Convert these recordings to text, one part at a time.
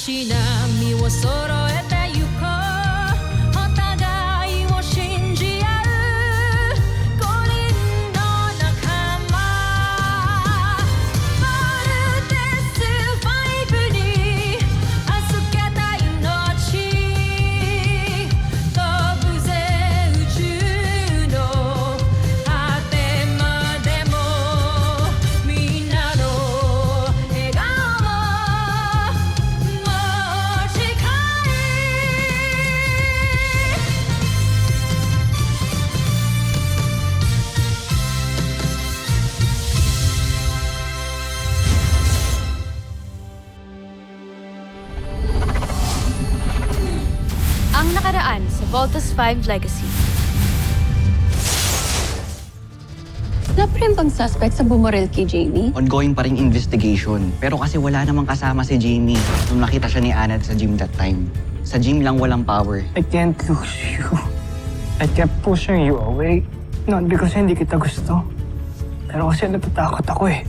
し波を揃えてゆこうお互いを信じ合う五人の仲間まるでスファイブに預けた命飛ぶぜ宇宙の果てまでもみんなの笑顔も持ち帰Ang nakaraan sa Voltus 5 Legacy. Wala pa rin bang suspect sa bumorel kay Jamie? Ongoing pa ring investigation. Pero kasi wala namang kasama si Jamie nung nakita siya ni Anad sa gym that time. Sa gym lang walang power. I can't lose you. I kept pushing you away. Not because hindi kita gusto. Pero kasi natatakot ako eh.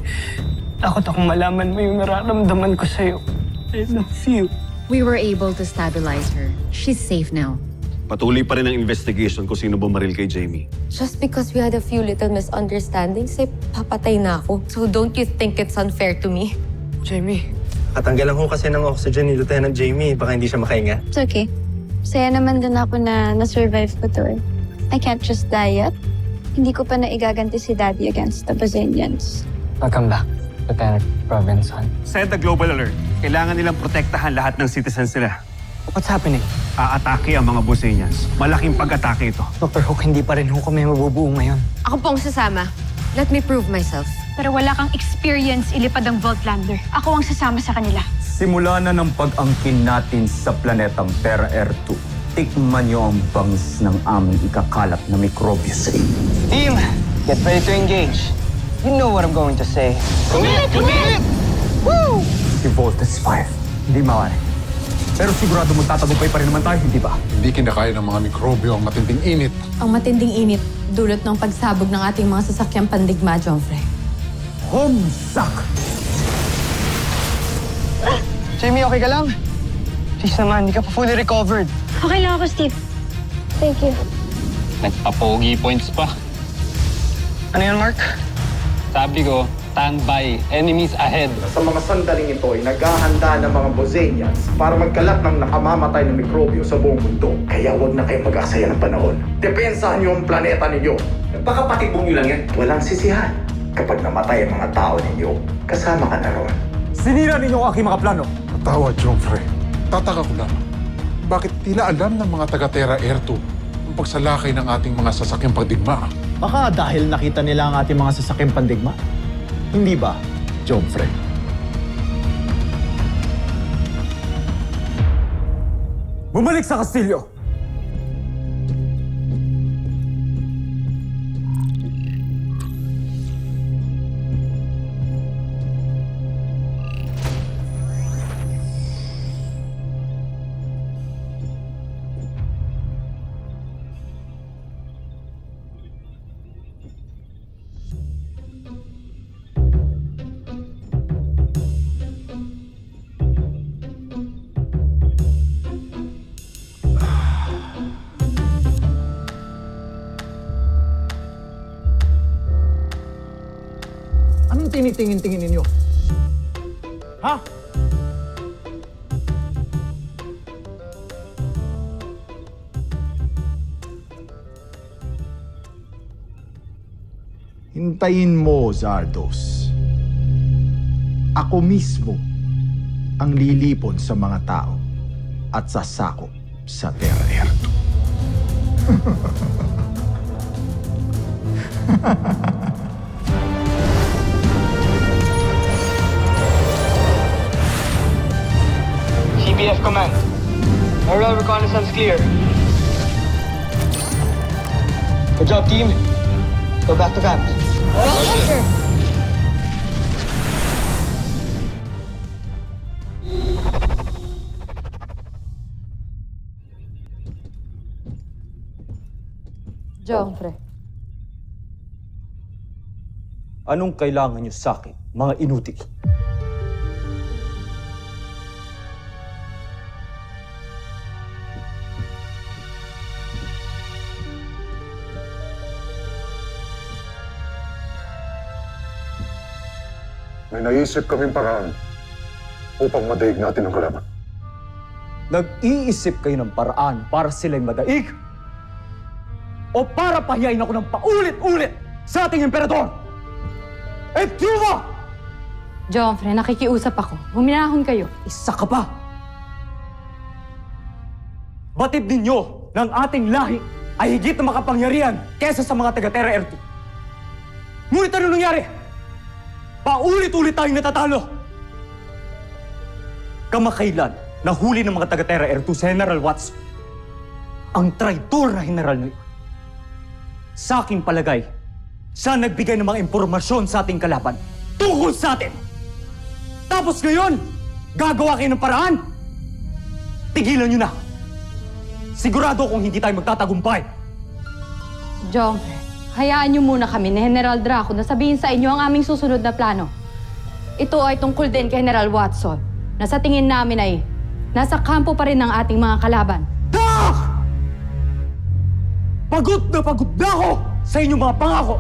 Takot akong malaman mo yung nararamdaman ko sa'yo. I love you. We were able to stabilize her. She's safe now. Patuloy pa rin ang investigation kung sino bumaril kay Jamie. Just because we had a few little misunderstandings, eh, papatay na ako. So don't you think it's unfair to me? Jamie. Katanggalan ko kasi ng oxygen ni Lieutenant Jamie. Baka hindi siya makahinga. It's okay. Saya naman din ako na na-survive ko to eh. I can't just die yet. Hindi ko pa naigaganti si Daddy against the Brazilians. Welcome back, Lieutenant Robinson. Send the global alert. Kailangan nilang protektahan lahat ng citizens nila. What's happening? Aatake ang mga Bosenians. Malaking pag-atake ito. Dr. Hook, hindi pa rin ho kami mabubuo ngayon. Ako pong sasama. Let me prove myself. Pero wala kang experience ilipad ang Voltlander. Ako ang sasama sa kanila. Simula na ng pag-angkin natin sa planetang Terra Air 2. Tikman niyo ang bangis ng aming ikakalat na mikrobyo sa inyo. Team, get ready to engage. You know what I'm going to say. Si Voltus 5, hindi mawari. Pero sigurado magtatagumpay pa rin naman tayo, hindi ba? Hindi kinakaya ng mga mikrobyo ang matinding init. Ang matinding init, dulot ng pagsabog ng ating mga sasakyang pandigma, Joffrey. Homesuck! Jamie, okay ka lang? Please naman, hindi ka pa fully recovered. Okay lang ako, Steve. Thank you. Nagpa-pogi points pa. Ano yan, Mark? Sabi ko, stand by, enemies ahead. Sa mga sandaling ito ay naghahanda ng mga Bosenians para magkalat ng nakamamatay na mikrobyo sa buong mundo. Kaya huwag na kayong mag-aksaya ng panahon. Depensahan niyo ang planeta ninyo. Baka patibong niyo lang yan. Walang sisihan. Kapag namatay ang mga tao ninyo, kasama ka na ron. Sinira ninyo ang aking mga plano. Tawa, Joffrey. Tataka ko lang. Bakit tila alam ng mga taga-Terra Air 2 ang pagsalakay ng ating mga sasakyang pagdigma? Baka dahil nakita nila ang ating mga sasakyang pandigma. Hindi ba, Joffrey? Bumalik sa kastilyo! Anong tinitingin-tingin ninyo? Ha? Hintayin mo, Zardos. Ako mismo ang lilipon sa mga tao at sasakop sa Terra Air 2. CBF Command. Aerial reconnaissance clear. Good job, team. Go back to camp. Roger. Joffrey. Anong kailangan niyo sa akin, mga inutil? May naisip kaming paraan upang madaig natin ang kalaban. Nag-iisip kayo ng paraan para sila'y madaig? O para pahiyain ako ng paulit-ulit sa ating emperador? Etyuma! Joffrey, nakikiusap ako. Huminahon kayo. Isa ka pa! Batid ninyo ng ating lahi ay higit na makapangyarihan kesa sa mga taga-Terra Ertu. Ngunit ano nangyari? Paulit-ulit tayong natatalo. Kamakailan, nahuli ng mga taga-Terra Ertu si General Watson. Ang traitor na general na yun. Sa aking palagay, siya nagbigay ng mga impormasyon sa ating kalaban tungkol sa atin. Tapos ngayon, gagawa kayo ng paraan? Tigilan nyo na. Sigurado kung hindi tayo magtatagumpay. Joffrey, hayaan niyo muna kami ni General Draco na sabihin sa inyo ang aming susunod na plano. Ito ay tungkol din kay General Watson na sa tingin namin ay nasa kampo pa rin ng ating mga kalaban. Pagod na ako sa inyong mga pangako.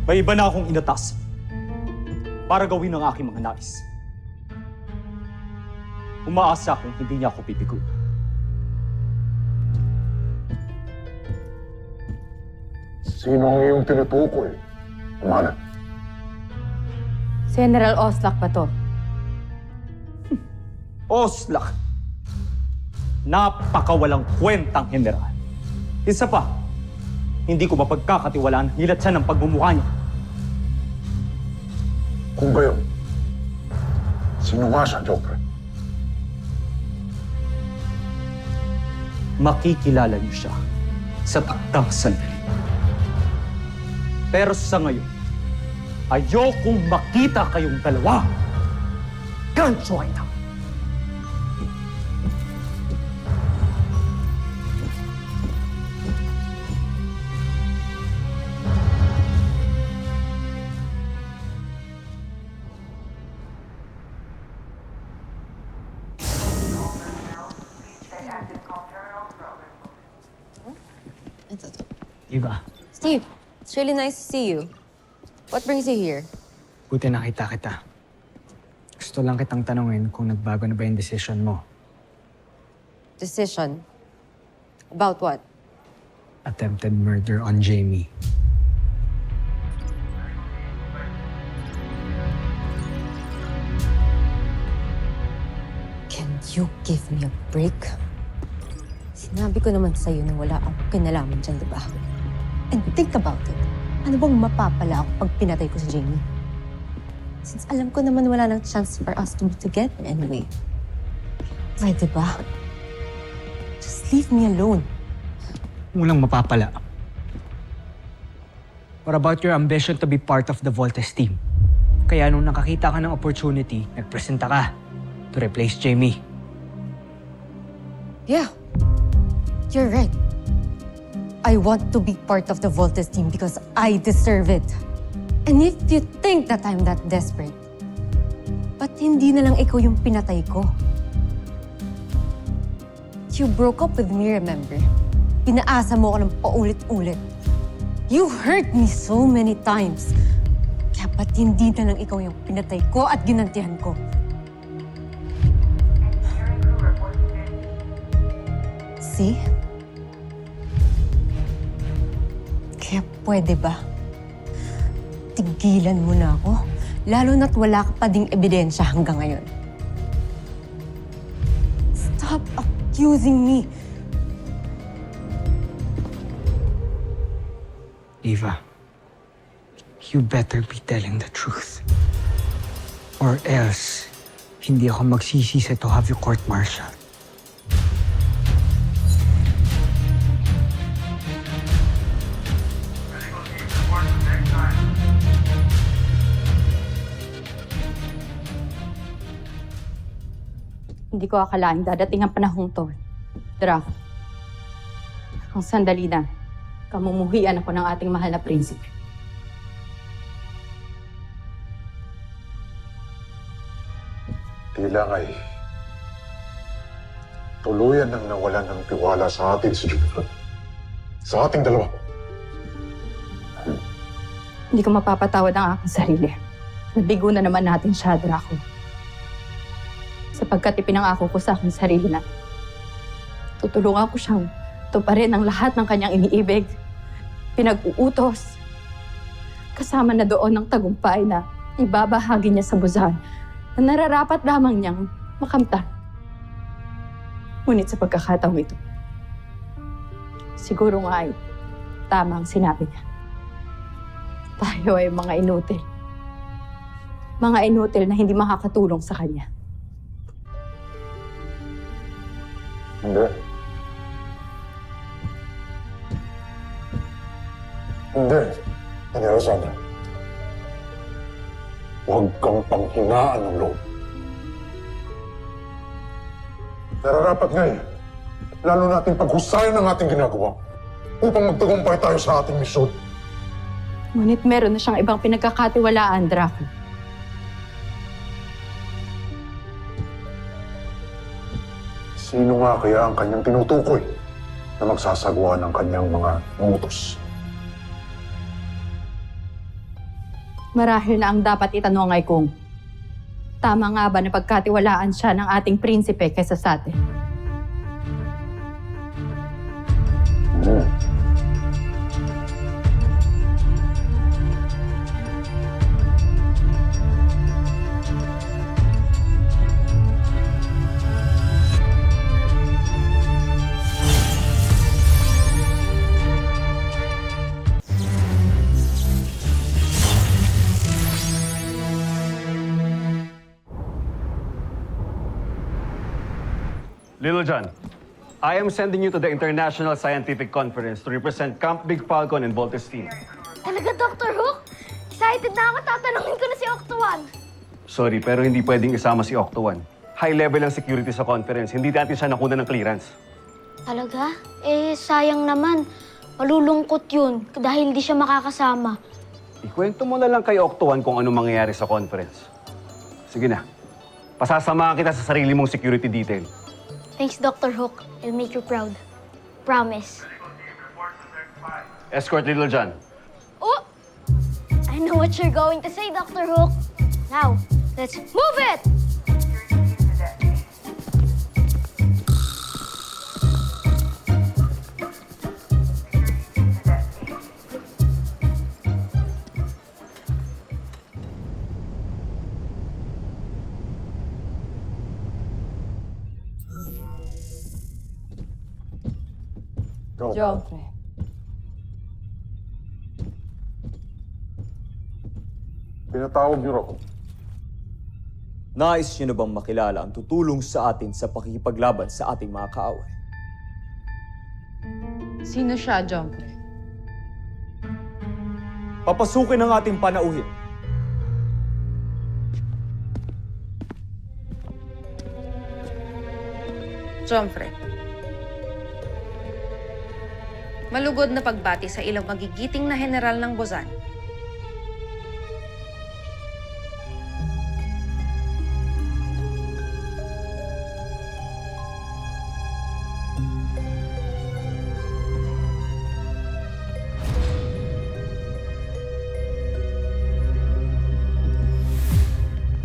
May iba na akong inatas para gawin ang aking mga nais. Umaasa akong hindi niya ako pipigo. Sino ang iyong tinutukoy? Umanat. Si General Oslak ba to? Oslak! Napakawalang kwentang general. Isa pa, hindi ko mapagkakatiwalaan hilat siya ng pagmumukha niya. Kung gayon, sino nga siya, Joffrey? Makikilala niyo siya sa takdang sandali. Pero sa ngayon, ayokong makita kayong dalawa. Gancho ay na. Eva, Steve, it's really nice to see you. What brings you here? buti nakita kita. Gusto lang kitang tanungin kung nagbago na ba yung decision mo. Decision? About what? Attempted murder on Jamie. Can you give me a break? Sinabi ko naman sa'yo na wala akong kinalaman dyan, di ba? And think about it. Ano bang mapapala ako pag pinatay ko si Jamie? Since alam ko naman wala nang chance for us to be together anyway. Pwede ba? Just leave me alone. Walang mapapala. What about your ambition to be part of the Voltes team? Kaya nung nakakita ka ng opportunity, nagpresenta ka to replace Jamie. Yeah, you're right. I want to be part of the Voltes team because I deserve it. And if you think that I'm that desperate, ba't hindi na lang ikaw yung pinatay ko? You broke up with me, remember? Pinaasa mo ako ng paulit-ulit. You hurt me so many times. Kaya ba't hindi na lang ikaw yung pinatay ko at ginantihan ko? See? Kaya pwede ba? Tigilan mo na ako, lalo na't wala ka pa ding ebidensya hanggang ngayon. Stop accusing me. Eva, you better be telling the truth. Or else, hindi ako magsisisi to have you court-martial. Hindi ko akalaing dadating ang panahong to. Draco, ang sandali na, kamumuhian ako ng ating mahal na prinsipe. Tila nga'y Tuluyan nang nawalan ng tiwala sa atin si Jupiter. Sa ating dalawa. Hindi ko mapapatawad ang aking sarili. Nabigo na naman natin siya, Draco. Sapagkat ipinangako ko sa aking sarili na tutulungan ko siyang tuparin ang lahat ng kanyang iniibig, pinag-uutos, kasama na doon ng tagumpay na ibabahagi niya sa Busan na nararapat lamang niyang makamtan. Ngunit sa pagkakataong ito, siguro nga ay tama ang sinabi niya. Tayo ay mga inutil. Mga inutil na hindi makakatulong sa kanya. Hindi. Hindi. Hindi, Rosana. Huwag kang panghinaan ng loob. Nararapat nga eh. Lalo natin paghusayan ang ating ginagawa upang magtagumpay tayo sa ating misyon. Ngunit meron na siyang ibang pinagkakatiwalaan, Draco. Sino nga kaya ang kanyang tinutukoy na magsasagawa ng kanyang mga utos? Marahil na ang dapat itanong ay kung tama nga ba na pagkatiwalaan siya ng ating prinsipe kaysa sa atin? Little John, I am sending you to the International Scientific Conference to represent Camp Big Falcon and Voltes team. Talaga, Dr. Hook? Excited na ako. Tatanungin ko na si Octo-1. Sorry, pero hindi pwedeng isama si Octo-1. High level ang security sa conference. Hindi natin siya nakuha ng clearance. Talaga? Eh, sayang naman. Malulungkot yun dahil hindi siya makakasama. Ikwento mo na lang kay Octo-1 kung ano mangyayari sa conference. Sige na. Pasasamahan kita sa sarili mong security detail. Thanks, Dr. Hook. I'll make you proud. Promise. Escort Little John. Oh! I know what you're going to say, Dr. Hook. Now, let's move it! Joffrey. Pinatawag niyo ako. Nais niyo na bang makilala ang tutulong sa atin sa pakikipaglaban sa ating mga kaaway? Sino siya, Joffrey? Papasukin ang ating panauhin. Joffrey. Malugod na pagbati sa ilang magigiting na general ng Bozan.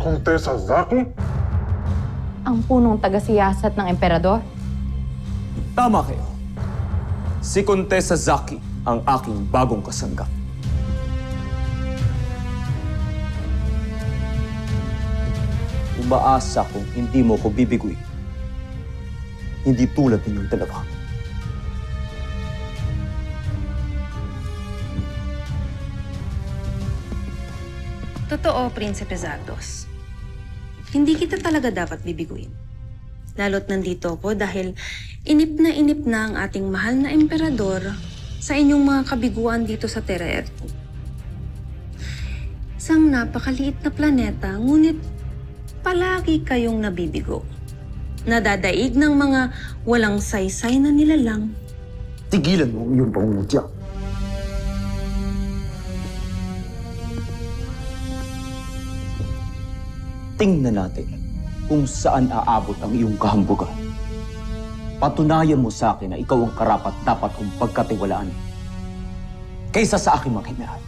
Kontesa Zaki? Ang punong taga-siyasat ng emperador? Tama kayo. Si Kontesa Zaki ang aking bagong kasangga. Umaasa kung hindi mo ko bibiguin. Hindi tulad ninyong dalawa. Totoo, Prinsipe Zardos. Hindi kita talaga dapat bibiguin. Lalo't nandito ako dahil inip na ang ating mahal na emperador sa inyong mga kabiguan dito sa Terra Ertu. Isang napakaliit na planeta, ngunit palagi kayong nabibigo. Nadadaig ng mga walang saysay na nilalang. Tigilan mo ang iyong pangungutya. Tingnan natin kung saan aabot ang iyong kahambugan. patunayan mo sa akin na ikaw ang karapat dapat kong pagkatiwalaan kaysa sa aking mga general.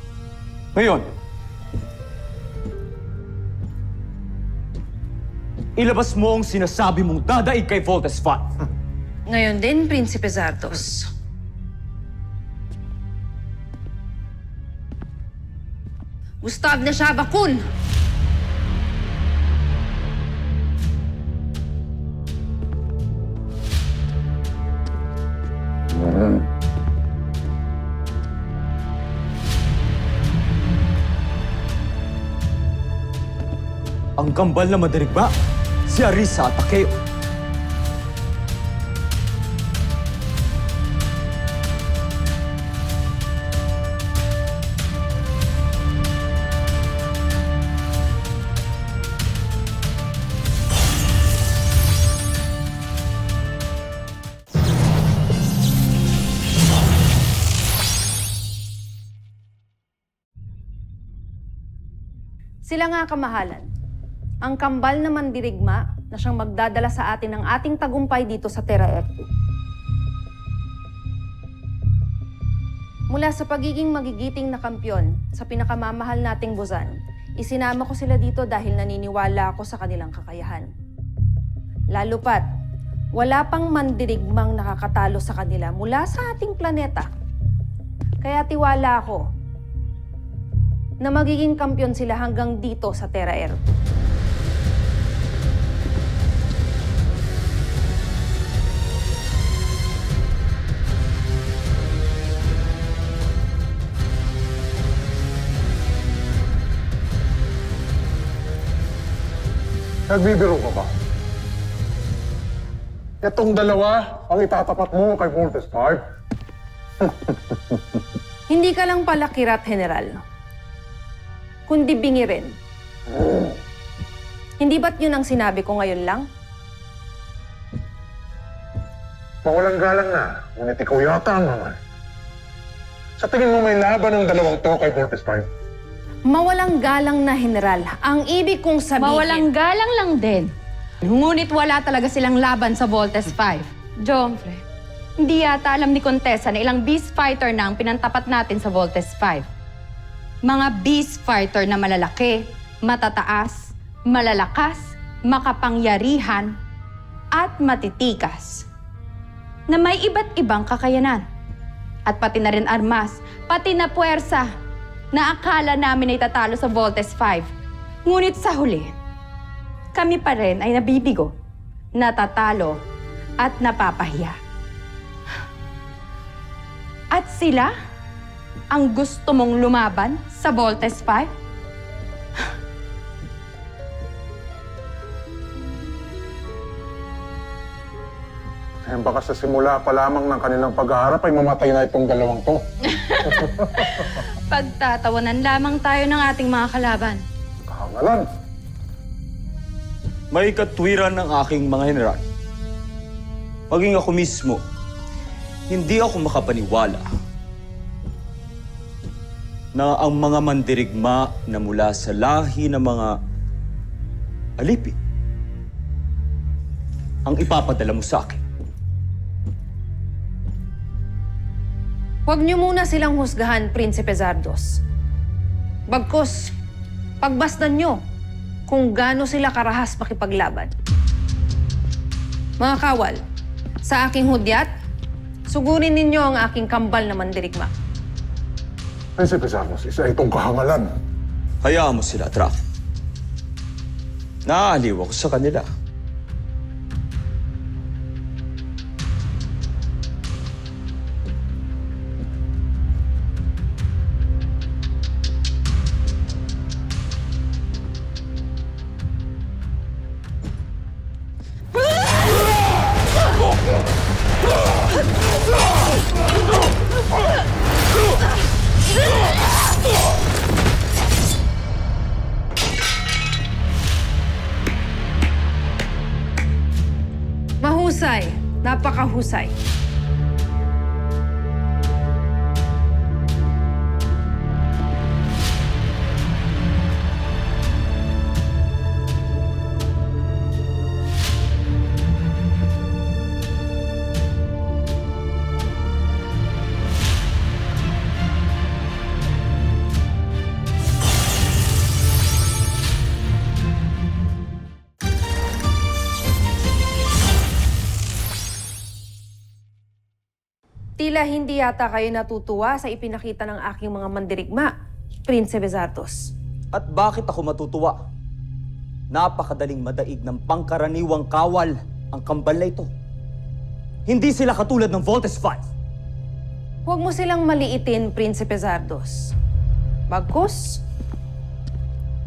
Ngayon, ilabas mo ang sinasabi mong dadaig kay Voltes 5. Ngayon din, Prinsipe Zardos. Gustav na Shabakun! Ang kambal na madirigma, si Arisa at Takeo. Sila nga kamahalan. Ang kambal na mandirigma na siyang magdadala sa atin ng ating tagumpay dito sa Terra Ertu. Mula sa pagiging magigiting na kampyon sa pinakamamahal nating Buzan, isinama ko sila dito dahil naniniwala ako sa kanilang kakayahan. Lalo pat, wala pang mandirigmang nakakatalo sa kanila mula sa ating planeta. Kaya tiwala ako na magiging kampyon sila hanggang dito sa Terra Ertu. Nagbibiro ka ba? Itong dalawa ang itatapat mo kay Voltes 5? Hindi ka lang pala kirat, General. Kundi bingi rin. Hindi ba't yun ang sinabi ko ngayon lang? Mawalang galang na, ngunit ikaw yata ang naman. Sa tingin mo may laban ng dalawang to kay Voltes 5? Mawalang galang na, General. Ang ibig kong sabihin... Mawalang galang lang din. Ngunit wala talaga silang laban sa Voltes 5. Jomfre, hindi yata alam ni Contessa na ilang beast fighter na ang pinantapat natin sa Voltes 5. Mga beast fighter na malalaki, matataas, malalakas, makapangyarihan, at matitikas. Na may iba't ibang kakayanan. At pati na rin armas, pati na puwersa na akala namin ay tatalo sa Voltes 5. Ngunit sa huli, kami pa rin ay nabibigo, natatalo, at napapahiya. At sila ang gusto mong lumaban sa Voltes 5? Eh, baka sa simula pa lamang ng kanilang pag-aarap ay mamatay na itong dalawang to. Pagtatawanan lamang tayo ng ating mga kalaban. Kahangalan. May katwiran ng aking mga general. Maging ako mismo, hindi ako makapaniwala na ang mga mandirigma na mula sa lahi ng mga alipin ang ipapadala mo sa akin. Huwag niyo muna silang husgahan, Prinsipe Zardos. Bagkus, pagbasdan niyo kung gaano sila karahas makipaglaban. Mga kawal, sa aking hudyat, sugurin ninyo ang aking kambal na mandirigma. Prinsipe Zardos, isa itong kahangalan. Hayaan mo sila, Traf. Naaaliw ako sa kanila. Tila hindi yata kayo natutuwa sa ipinakita ng aking mga mandirigma, Prinsipe Zardos. At bakit ako matutuwa? Napakadaling madaig ng pangkaraniwang kawal ang kambal na ito. Hindi sila katulad ng Voltes 5. Huwag mo silang maliitin, Prinsipe Zardos. Bagkus,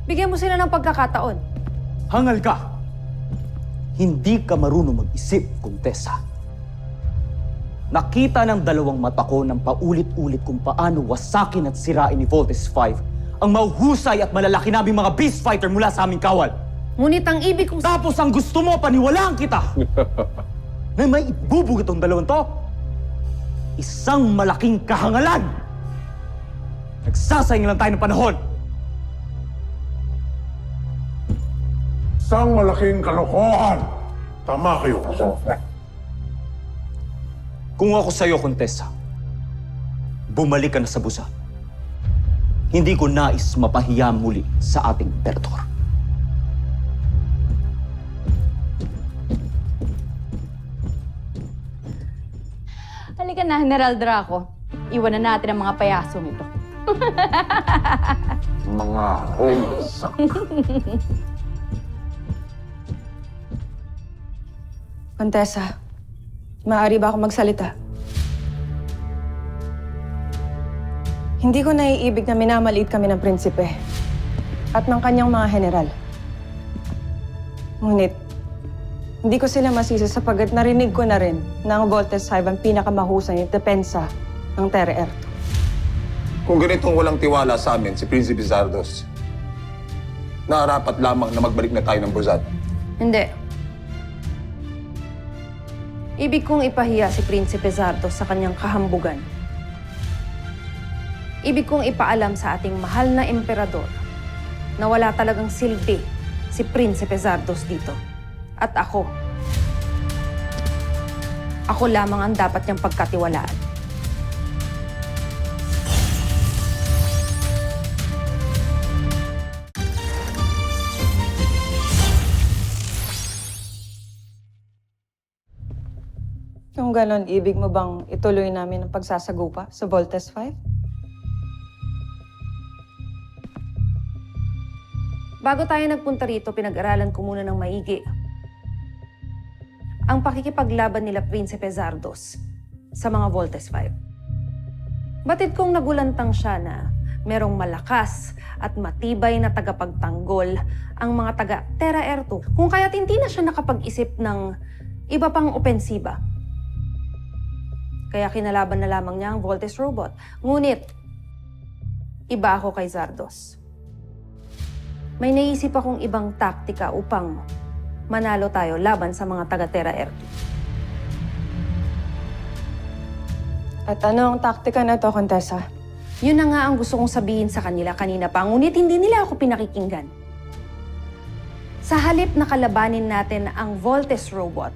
bigyan mo sila ng pagkakataon. Hangal ka! Hindi ka marunong mag-isip, Kontesa. Nakita ng dalawang mata ko ng paulit-ulit kung paano wasakin at sirain ni Voltes 5 ang mahuhusay at malalaki naming mga beast fighter mula sa aming kawal. Ngunit ang ibig kong... Tapos ang gusto mo, paniwalaan kita! Na may ibubugat ang dalawang to? Isang malaking kahangalan! Nagsasayang lang tayo ng panahon! Isang malaking kalokohan. Tama kayo, Kosofe. Kung ako sa'yo, Kontesa, bumalik ka na sa busa. Hindi ko nais mapahiya muli sa ating emperador. Halika na, General Draco. Iwanan natin ang mga payasong ito. Mga homeless. Kontesa, maaari ba ako magsalita? Hindi ko naiibig na minamaliit kami ng prinsipe at ng kanyang mga general. Ngunit, hindi ko sila masisi sapagkat narinig ko na rin na ang Voltes 5 ang pinakamahusay na depensa ng Terra Erto. Kung ganitong walang tiwala sa amin si Prinsipe Zardos, nararapat lamang na magbalik na tayo ng Burzad. Hindi. Ibig kong ipahiya si Prinsipe Zardos sa kanyang kahambugan. Ibig kong ipaalam sa ating mahal na emperador na wala talagang silbi si Prinsipe Zardos dito. At ako lamang ang dapat niyang pagkatiwalaan. Kung ganon, ibig mo bang ituloy namin ang pagsasagupa sa Voltes 5? Bago tayo nagpunta rito, pinag-aralan ko muna ng maigi ang pakikipaglaban nila Prinsipe Zardos sa mga Voltes 5. Batid kong nagulantang siya na merong malakas at matibay na tagapagtanggol ang mga taga Terra Erto, kung kaya't hindi na siya nakapag-isip ng iba pang opensiba. Kaya kinalaban na lamang niya ang Voltes robot. Ngunit, iba ako kay Zardos. May naisip akong ibang taktika upang manalo tayo laban sa mga taga-Terra Erto. At ano ang taktika na ito, Kontesa? Yun na nga ang gusto kong sabihin sa kanila kanina pa, ngunit hindi nila ako pinakikinggan. Sa halip na kalabanin natin ang Voltes robot,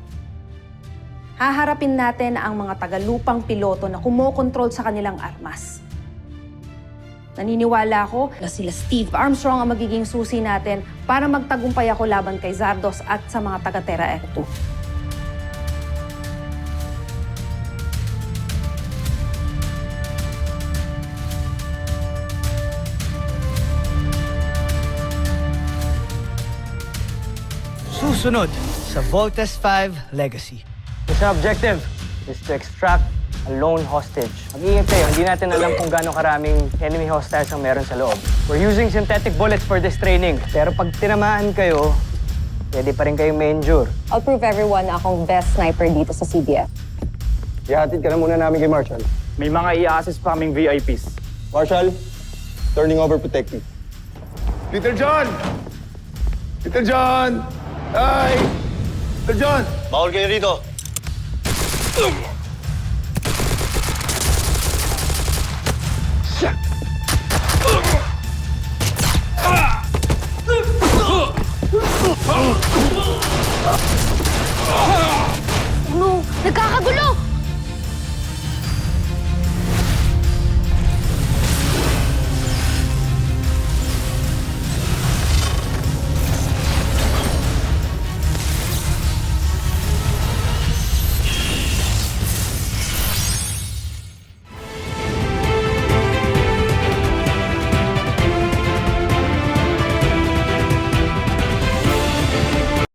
haharapin natin ang mga tagalupang piloto na kumokontrol sa kanilang armas. Naniniwala ako na sila Steve Armstrong ang magiging susi natin para magtagumpay ako laban kay Zardos at sa mga taga-Terra Erto. Susunod sa Voltes 5 Legacy. Mission objective is to extract a lone hostage. Mag-iingat kayo, hindi natin alam kung gaano karaming enemy hostiles ang meron sa loob. We're using synthetic bullets for this training. Pero pag tinamaan kayo, pwede pa rin kayong ma-injure. I'll prove everyone na akong best sniper dito sa CDF. Ihatid ka na muna namin kay Marshall. May mga i-assist pa kaming VIPs. Marshall, turning over protective. Peter John! Peter John! Hi! Peter John! Bawal kayo rito. No! Nagkakagulo!